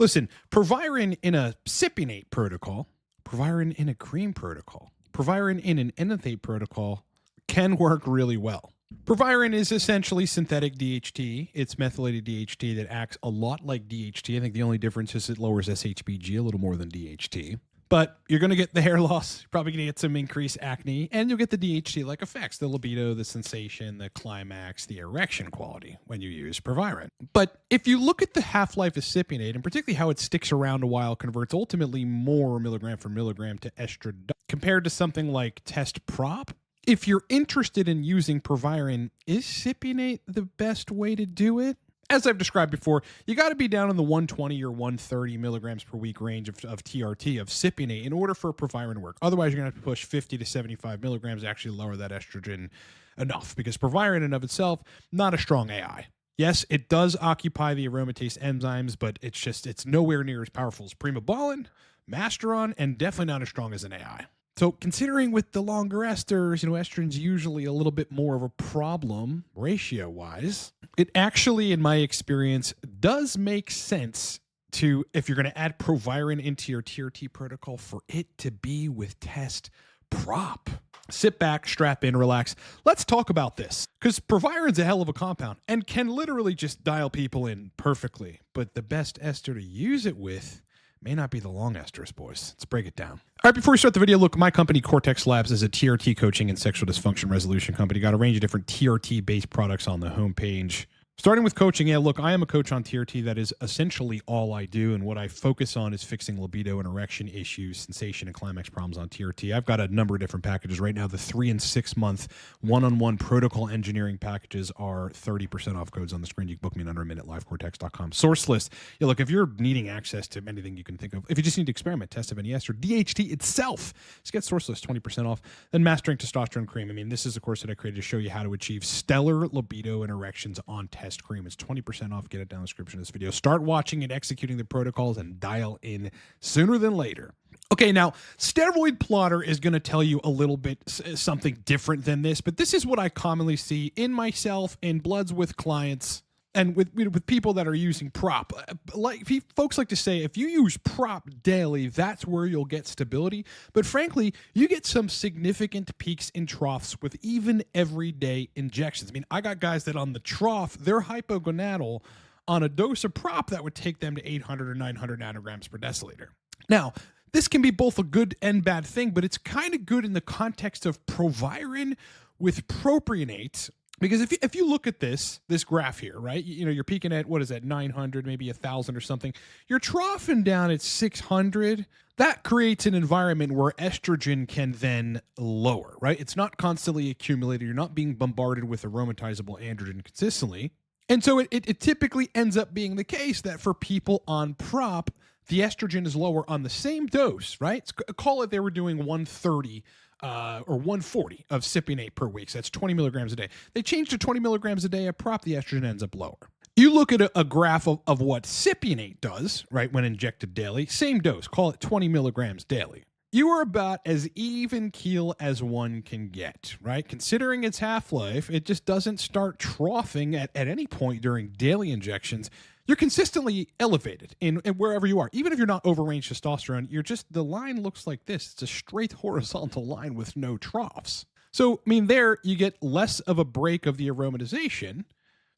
Listen, Proviron in a Cypionate protocol, Proviron in a cream protocol, Proviron in an enanthate protocol can work really well. Proviron is essentially synthetic DHT. It's methylated DHT that acts a lot like DHT. I think the only difference is it lowers SHBG a little more than DHT. But you're going to get the hair loss, you're probably going to get some increased acne, and you'll get the DHT-like effects, the libido, the sensation, the climax, the erection quality when you use Proviron. But if you look at the half-life of Cypionate, and particularly how it sticks around a while, converts ultimately more milligram for milligram to Estrogen, compared to something like Test Prop, if you're interested in using Proviron, is Cypionate the best way to do it? As I've described before, you got to be down in the 120 or 130 milligrams per week range of TRT, of Cypionate, in order for Proviron to work. Otherwise, you're going to have to push 50 to 75 milligrams to actually lower that estrogen enough, because Proviron in and of itself, not a strong AI. Yes, it does occupy the aromatase enzymes, but it's nowhere near as powerful as Primobolan, Mesterolone, and definitely not as strong as an AI. So considering with the longer esters, estrogen's usually a little bit more of a problem ratio-wise. It actually, in my experience, does make sense to, if you're going to add Proviron into your TRT protocol, for it to be with Test Prop. Sit back, strap in, relax. Let's talk about this, because Proviron's a hell of a compound and can literally just dial people in perfectly. But the best ester to use it with may not be the long esters, boys. Let's break it down. All right, before we start the video, look, my company, Cortex Labs, is a TRT coaching and sexual dysfunction resolution company. Got a range of different TRT-based products on the homepage. Starting with coaching, yeah, look, I am a coach on TRT. That is essentially all I do, and what I focus on is fixing libido and erection issues, sensation, and climax problems on TRT. I've got a number of different packages right now. The 3 and 6 month one-on-one protocol engineering packages are 30% off. Codes on the screen. You can book me in under a minute, livecortex.com. Source list. Yeah, look, if you're needing access to anything you can think of, if you just need to experiment, test of any ester, DHT itself, just get source list 20% off. Then Mastering Testosterone Cream. I mean, this is a course that I created to show you how to achieve stellar libido and erections on test cream. It's 20% off. Get it down in the description of this video. Start watching and executing the protocols and dial in sooner than later. Okay, now, Steroid Plotter is going to tell you a little bit something different than this, but this is what I commonly see in myself, in bloods with clients, and with people that are using Prop. Like folks like to say, if you use Prop daily, that's where you'll get stability. But frankly, you get some significant peaks and troughs with even everyday injections. I mean, I got guys that on the trough, they're hypogonadal on a dose of Prop that would take them to 800 or 900 nanograms per deciliter. Now, this can be both a good and bad thing, but it's kind of good in the context of Proviron with Propionate. Because if you look at this graph here, right, you're peaking at, what is that, 900, maybe 1,000 or something. You're troughing down at 600. That creates an environment where estrogen can then lower, right? It's not constantly accumulated. You're not being bombarded with aromatizable androgen consistently. And so it typically ends up being the case that for people on Prop, the estrogen is lower on the same dose, right? Call it they were doing 130 or 140 of Cypionate per week. So that's 20 milligrams a day. They changed to 20 milligrams a day of Prop, the estrogen ends up lower. You look at a graph of what Cypionate does, right, when injected daily, same dose, call it 20 milligrams daily. You are about as even keel as one can get, right? Considering its half-life, it just doesn't start troughing at any point during daily injections. You're consistently elevated in wherever you are. Even if you're not over range testosterone, the line looks like this. It's a straight horizontal line with no troughs. So, I mean, there you get less of a break of the aromatization.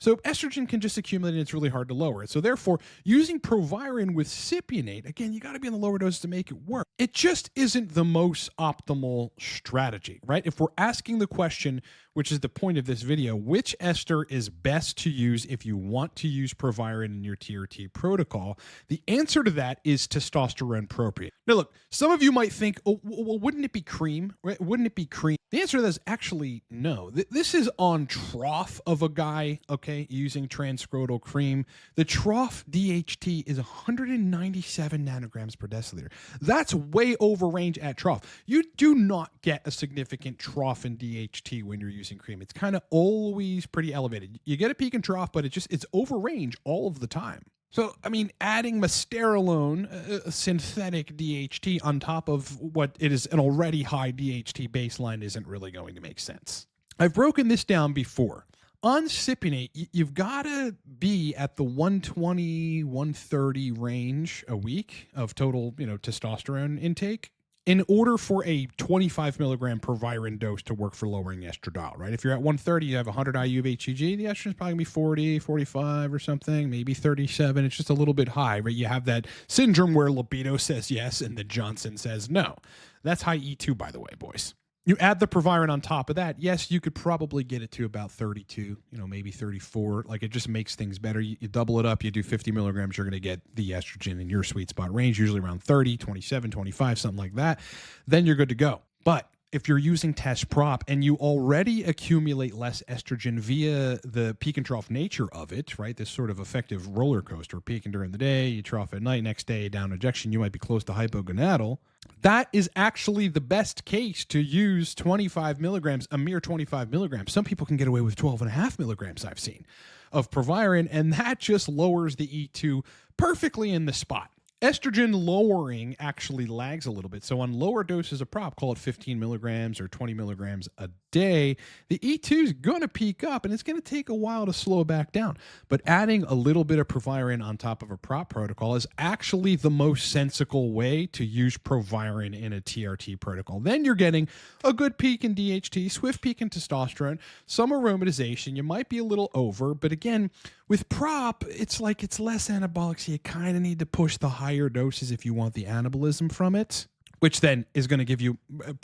So estrogen can just accumulate and it's really hard to lower it. So therefore, using Proviron with Cypionate, again, you got to be on the lower doses to make it work. It just isn't the most optimal strategy, right? If we're asking the question, which is the point of this video, which ester is best to use if you want to use Proviron in your TRT protocol, the answer to that is testosterone Propionate. Now look, some of you might think, oh, well, wouldn't it be cream? Right? Wouldn't it be cream? The answer to that is actually no. This is on trough of a guy, okay, using transscrotal cream. The trough DHT is 197 nanograms per deciliter. That's way over range at trough. You do not get a significant trough in DHT when you're using cream. It's kind of always pretty elevated. You get a peak and trough, but it's over range all of the time. So, I mean, adding Mesterolone, a synthetic DHT, on top of what it is an already high DHT baseline isn't really going to make sense. I've broken this down before. on Cypionate, you've got to be at the 120, 130 range a week of total, testosterone intake in order for a 25 milligram Proviron dose to work for lowering estradiol, right? If you're at 130, you have 100 IU of HCG, the estrogen is probably going to be 40, 45 or something, maybe 37. It's just a little bit high, right? You have that syndrome where libido says yes and the Johnson says no. That's high E2, by the way, boys. You add the Proviron on top of that, yes, you could probably get it to about 32, maybe 34. Like, it just makes things better. You double it up, you do 50 milligrams, you're going to get the estrogen in your sweet spot range, usually around 30, 27, 25, something like that. Then you're good to go. But if you're using test prop and you already accumulate less estrogen via the peak and trough nature of it, right? This sort of effective roller coaster, peaking during the day, you trough at night, next day down injection, you might be close to hypogonadal. That is actually the best case to use 25 milligrams, a mere 25 milligrams. Some people can get away with 12.5 milligrams, I've seen, of Proviron, and that just lowers the E2 perfectly in the spot. Estrogen lowering actually lags a little bit. So on lower doses of prop, call it 15 milligrams or 20 milligrams a day, the E2 is going to peak up and it's going to take a while to slow back down. But adding a little bit of Proviron on top of a prop protocol is actually the most sensible way to use Proviron in a TRT protocol. Then you're getting a good peak in DHT, swift peak in testosterone, some aromatization. You might be a little over, but again, with prop, it's like it's less anabolic, so you kind of need to push the higher doses if you want the anabolism from it, which then is going to give you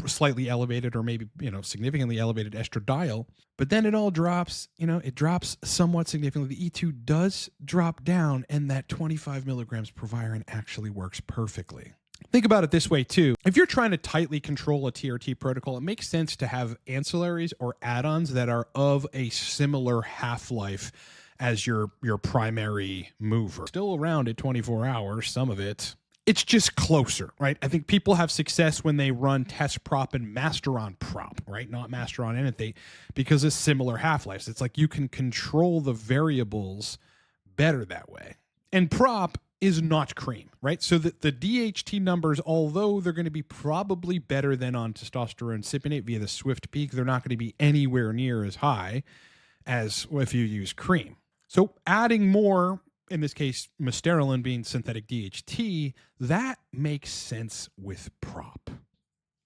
slightly elevated or maybe, significantly elevated estradiol. But then it all drops, it drops somewhat significantly. The E2 does drop down, and that 25 milligrams Proviron actually works perfectly. Think about it this way, too. If you're trying to tightly control a TRT protocol, it makes sense to have ancillaries or add-ons that are of a similar half-life as your primary mover. Still around at 24 hours, some of it. It's just closer, right? I think people have success when they run test prop and Mesterolone prop, right? Not Mesterolone enanthate, because it's similar half-lives. It's like you can control the variables better that way. And prop is not cream, right? So the DHT numbers, although they're going to be probably better than on testosterone Cypionate via the swift peak, they're not going to be anywhere near as high as if you use cream. So adding more, in this case, Mesterolone being synthetic DHT, that makes sense with prop.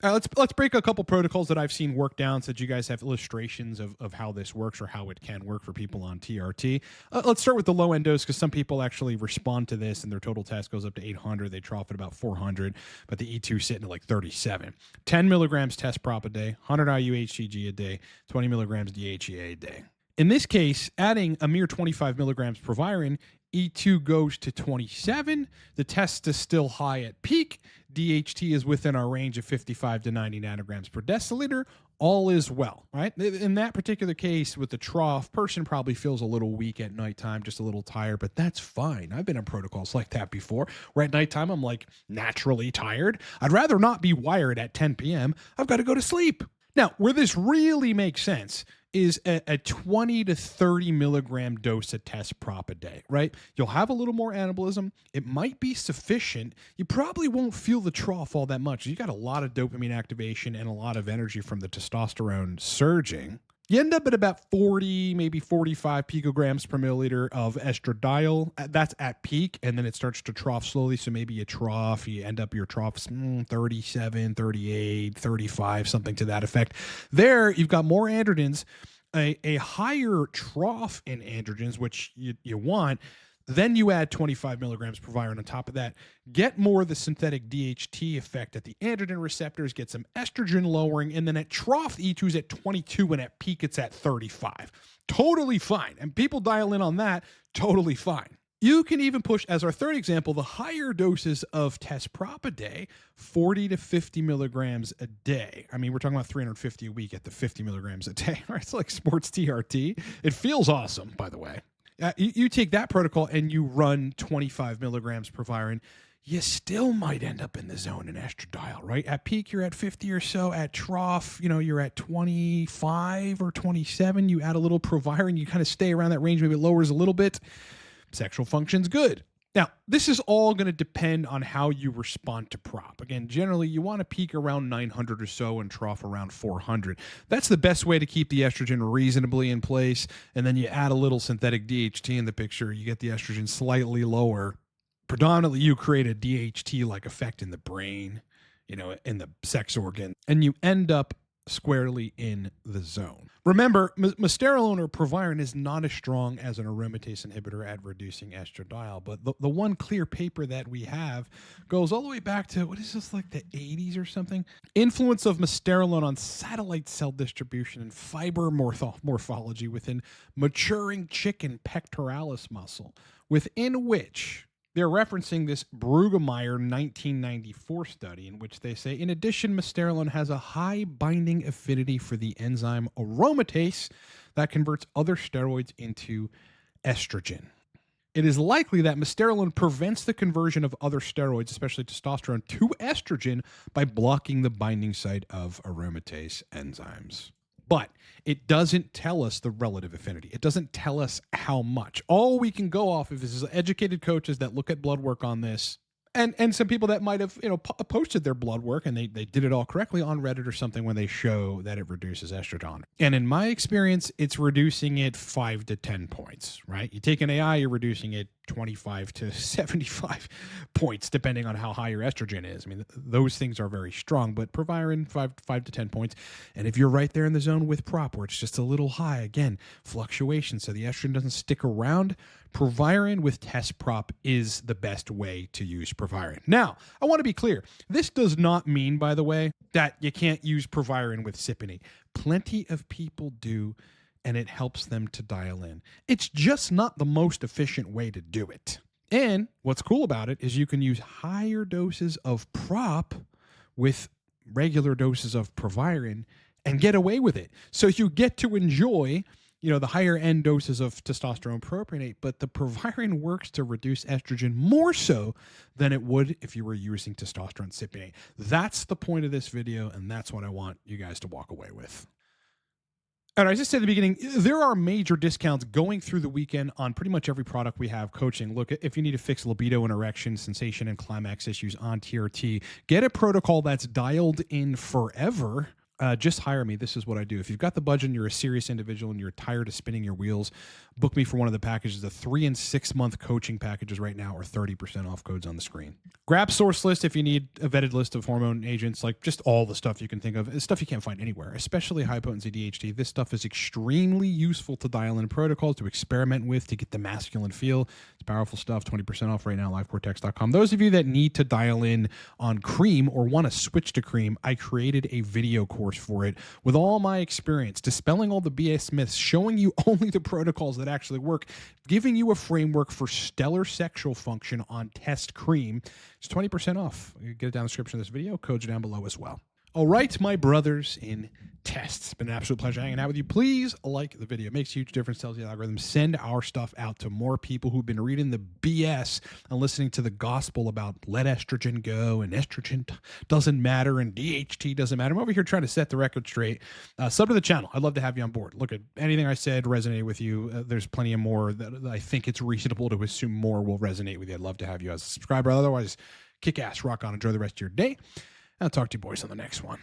Let's break a couple protocols that I've seen work down so that you guys have illustrations of how this works or how it can work for people on TRT. Let's start with the low end dose because some people actually respond to this and their total test goes up to 800. They trough at about 400, but the E2 sitting at like 37. 10 milligrams test prop a day, 100 IU HCG a day, 20 milligrams DHEA a day. In this case, adding a mere 25 milligrams Proviron, E2 goes to 27. The test is still high at peak. DHT is within our range of 55 to 90 nanograms per deciliter. All is well, right? In that particular case, with the trough, person probably feels a little weak at nighttime, just a little tired, but that's fine. I've been in protocols like that before, where at nighttime I'm like naturally tired. I'd rather not be wired at 10 p.m. I've got to go to sleep. Now, where this really makes sense is a 20 to 30 milligram dose of test prop a day, right? You'll have a little more anabolism. It might be sufficient. You probably won't feel the trough all that much. You got a lot of dopamine activation and a lot of energy from the testosterone surging. You end up at about 40, maybe 45 picograms per milliliter of estradiol. That's at peak, and then it starts to trough slowly. So maybe you trough, you end up your troughs 37, 38, 35, something to that effect. There, you've got more androgens, a higher trough in androgens, which you want. Then you add 25 milligrams Proviron on top of that. Get more of the synthetic DHT effect at the androgen receptors, get some estrogen lowering, and then at trough, E2's at 22, and at peak, it's at 35. Totally fine. And people dial in on that, totally fine. You can even push, as our third example, the higher doses of test prop a day, 40 to 50 milligrams a day. I mean, we're talking about 350 a week at the 50 milligrams a day, right? It's like sports TRT. It feels awesome, by the way. You take that protocol and you run 25 milligrams Proviron, you still might end up in the zone in estradiol, right? At peak, you're at 50 or so. At trough, you're at 25 or 27. You add a little Proviron, you kind of stay around that range. Maybe it lowers a little bit. Sexual function's good. Now, this is all going to depend on how you respond to prop. Again, generally, you want to peak around 900 or so and trough around 400. That's the best way to keep the estrogen reasonably in place. And then you add a little synthetic DHT in the picture, you get the estrogen slightly lower. Predominantly, you create a DHT-like effect in the brain, in the sex organ, and you end up squarely in the zone. Remember, Mesterolone or Proviron is not as strong as an aromatase inhibitor at reducing estradiol, but the one clear paper that we have goes all the way back to, what is this, like the 80s or something? Influence of Mesterolone on satellite cell distribution and fiber morphology within maturing chicken pectoralis muscle, within which they're referencing this Brueggemeyer 1994 study in which they say, in addition, Mesterolone has a high binding affinity for the enzyme aromatase that converts other steroids into estrogen. It is likely that Mesterolone prevents the conversion of other steroids, especially testosterone, to estrogen by blocking the binding site of aromatase enzymes. But it doesn't tell us the relative affinity. It doesn't tell us how much. All we can go off of is educated coaches that look at blood work on this, and some people that might have posted their blood work and they did it all correctly on Reddit or something when they show that it reduces estrogen. And in my experience, it's reducing it 5 to 10 points, right? You take an AI, you're reducing it 25 to 75 points, depending on how high your estrogen is. I mean, those things are very strong, but Proviron, 5 to 10 points. And if you're right there in the zone with prop, where it's just a little high, again, fluctuation, so the estrogen doesn't stick around, Proviron with test prop is the best way to use Proviron. Now, I want to be clear. This does not mean, by the way, that you can't use Proviron with Cypionate. Plenty of people do, and it helps them to dial in. It's just not the most efficient way to do it. And what's cool about it is you can use higher doses of prop with regular doses of Proviron and get away with it. So you get to enjoy, the higher end doses of testosterone propionate, but the Proviron works to reduce estrogen more so than it would if you were using testosterone cypionate. That's the point of this video, and that's what I want you guys to walk away with. All right, as I said at the beginning, there are major discounts going through the weekend on pretty much every product we have coaching. Look, if you need to fix libido and erection, sensation, and climax issues on TRT, get a protocol that's dialed in forever. Just hire me. This is what I do. If you've got the budget and you're a serious individual and you're tired of spinning your wheels, book me for one of the packages. The 3 and 6 month coaching packages right now are 30% off, codes on the screen. Grab source list if you need a vetted list of hormone agents, like just all the stuff you can think of. It's stuff you can't find anywhere, especially high potency DHT. This stuff is extremely useful to dial in protocols, to experiment with, to get the masculine feel. It's powerful stuff. 20% off right now, livecortex.com. Those of you that need to dial in on cream or want to switch to cream, I created a video course for it with all my experience, dispelling all the BS myths, showing you only the protocols that actually work, giving you a framework for stellar sexual function on test cream. It's 20% off. You get it down in the description of this video. Codes are down below as well. All right, my brothers in tests. It's been an absolute pleasure hanging out with you. Please like the video. It makes a huge difference. Tells the algorithm. Send our stuff out to more people who've been reading the BS and listening to the gospel about let estrogen go and estrogen doesn't matter and DHT doesn't matter. I'm over here trying to set the record straight. Sub to the channel. I'd love to have you on board. Look, at anything I said resonated with you. There's plenty of more that I think it's reasonable to assume more will resonate with you. I'd love to have you as a subscriber. Otherwise, kick ass, rock on, enjoy the rest of your day. I'll talk to you boys on the next one.